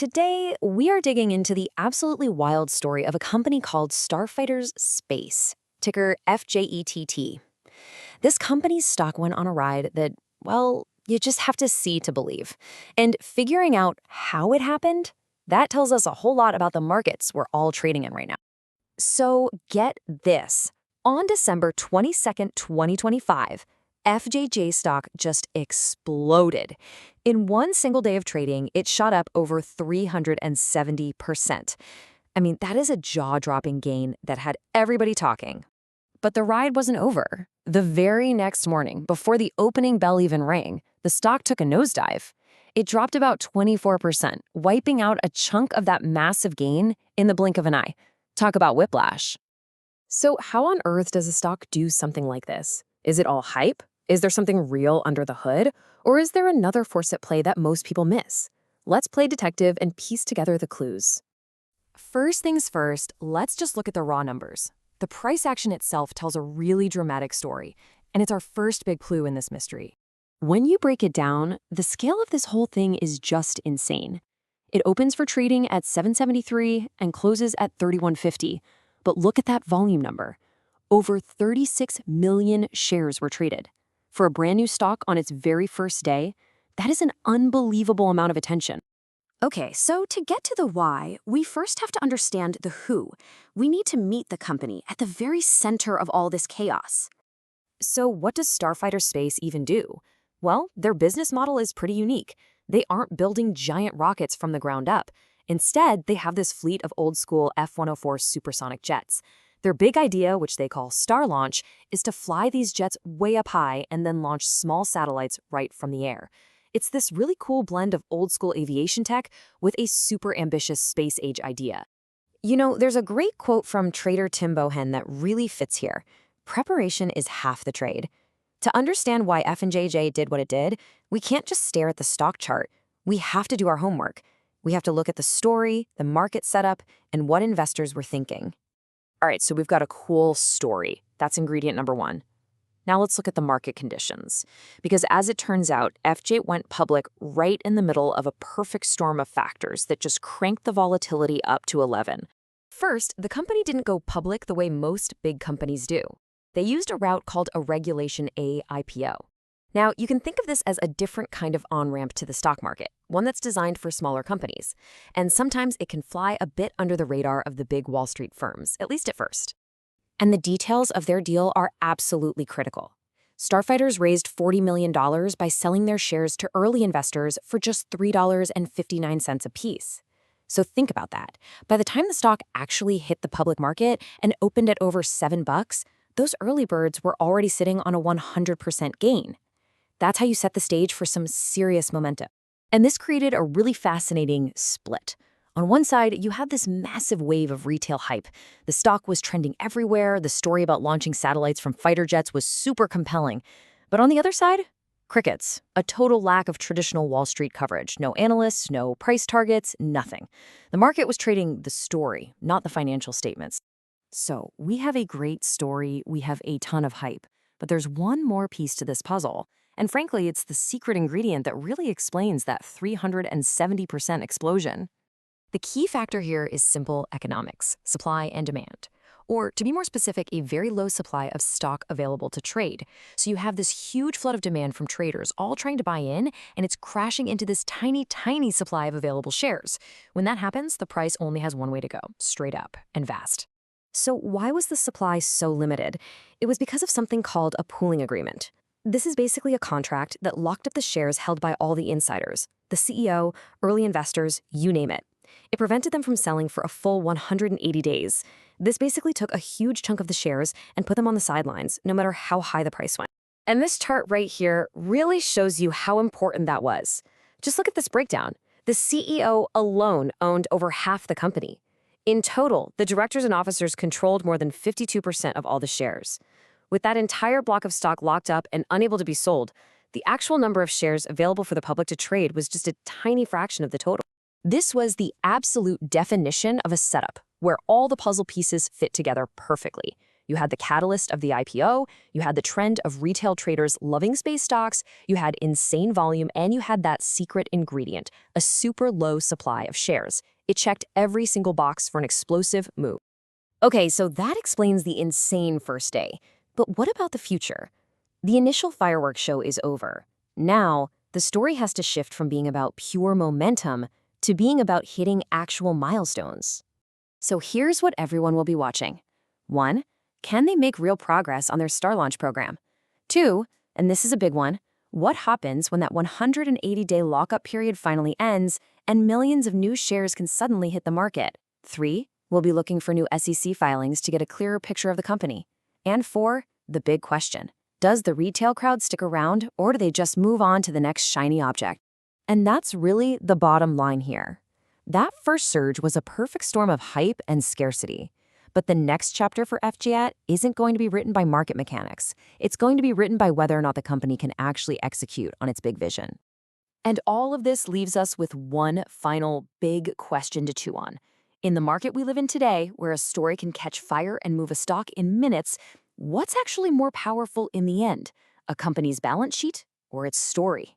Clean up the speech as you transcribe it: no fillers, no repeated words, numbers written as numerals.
Today, we are digging into the absolutely wild story of a company called Starfighters Space, ticker FJETT. This company's stock went on a ride that, well, you just have to see to believe. And figuring out how it happened, that tells us a whole lot about the markets we're all trading in right now. So get this. On December 22nd, 2025, FJJ stock just exploded. In one single day of trading, it shot up over 370%. I mean, that is a jaw-dropping gain that had everybody talking. But the ride wasn't over. The very next morning, before the opening bell even rang, the stock took a nosedive. It dropped about 24%, wiping out a chunk of that massive gain in the blink of an eye. Talk about whiplash. So how on earth does a stock do something like this? Is it all hype? Is there something real under the hood? Or is there another force at play that most people miss? Let's play detective and piece together the clues. First things first, let's just look at the raw numbers. The price action itself tells a really dramatic story, and it's our first big clue in this mystery. When you break it down, the scale of this whole thing is just insane. It opens for trading at 773 and closes at 3150. But look at that volume number. Over 36 million shares were traded. For a brand new stock on its very first day, that is an unbelievable amount of attention. Okay, so to get to the why, we first have to understand the who. We need to meet the company at the very center of all this chaos. So what does Starfighter Space even do? Well, their business model is pretty unique. They aren't building giant rockets from the ground up. Instead, they have this fleet of old-school F-104 supersonic jets. Their big idea, which they call Star Launch, is to fly these jets way up high and then launch small satellites right from the air. It's this really cool blend of old-school aviation tech with a super ambitious space-age idea. You know, there's a great quote from trader Tim Bohen that really fits here. Preparation is half the trade. To understand why F&JJ did what it did, we can't just stare at the stock chart. We have to do our homework. We have to look at the story, the market setup, and what investors were thinking. All right, so we've got a cool story. That's ingredient number one. Now let's look at the market conditions. Because as it turns out, FJ went public right in the middle of a perfect storm of factors that just cranked the volatility up to 11. First, the company didn't go public the way most big companies do. They used a route called a Regulation A IPO. Now, you can think of this as a different kind of on-ramp to the stock market, one that's designed for smaller companies. And sometimes it can fly a bit under the radar of the big Wall Street firms, at least at first. And the details of their deal are absolutely critical. Starfighters raised $40 million by selling their shares to early investors for just $3.59 apiece. So think about that. By the time the stock actually hit the public market and opened at over $7, those early birds were already sitting on a 100% gain. That's how you set the stage for some serious momentum. And this created a really fascinating split. On one side, you had this massive wave of retail hype. The stock was trending everywhere. The story about launching satellites from fighter jets was super compelling. But on the other side, crickets. A total lack of traditional Wall Street coverage. No analysts, no price targets, nothing. The market was trading the story, not the financial statements. So we have a great story. We have a ton of hype. But there's one more piece to this puzzle. And frankly, it's the secret ingredient that really explains that 370% explosion. The key factor here is simple economics, supply and demand. Or, to be more specific, a very low supply of stock available to trade. So you have this huge flood of demand from traders all trying to buy in, and it's crashing into this tiny, tiny supply of available shares. When that happens, the price only has one way to go, straight up and vast. So why was the supply so limited? It was because of something called a pooling agreement. This is basically a contract that locked up the shares held by all the insiders, the CEO, early investors, you name it. It prevented them from selling for a full 180 days. This basically took a huge chunk of the shares and put them on the sidelines, no matter how high the price went. And this chart right here really shows you how important that was. Just look at this breakdown. The CEO alone owned over half the company. In total, the directors and officers controlled more than 52% of all the shares. With that entire block of stock locked up and unable to be sold, the actual number of shares available for the public to trade was just a tiny fraction of the total. This was the absolute definition of a setup, where all the puzzle pieces fit together perfectly. You had the catalyst of the IPO, you had the trend of retail traders loving space stocks, you had insane volume, and you had that secret ingredient, a super low supply of shares. It checked every single box for an explosive move. Okay, so that explains the insane first day. But what about the future? The initial fireworks show is over. Now, the story has to shift from being about pure momentum to being about hitting actual milestones. So here's what everyone will be watching. 1. Can they make real progress on their Star Launch program? 2, and this is a big one, what happens when that 180-day lockup period finally ends and millions of new shares can suddenly hit the market? 3, we'll be looking for new SEC filings to get a clearer picture of the company. And 4, the big question. Does the retail crowd stick around, or do they just move on to the next shiny object? And that's really the bottom line here. That first surge was a perfect storm of hype and scarcity. But the next chapter for FJETT isn't going to be written by market mechanics. It's going to be written by whether or not the company can actually execute on its big vision. And all of this leaves us with one final big question to chew on. In the market we live in today, where a story can catch fire and move a stock in minutes, what's actually more powerful in the end? A company's balance sheet or its story?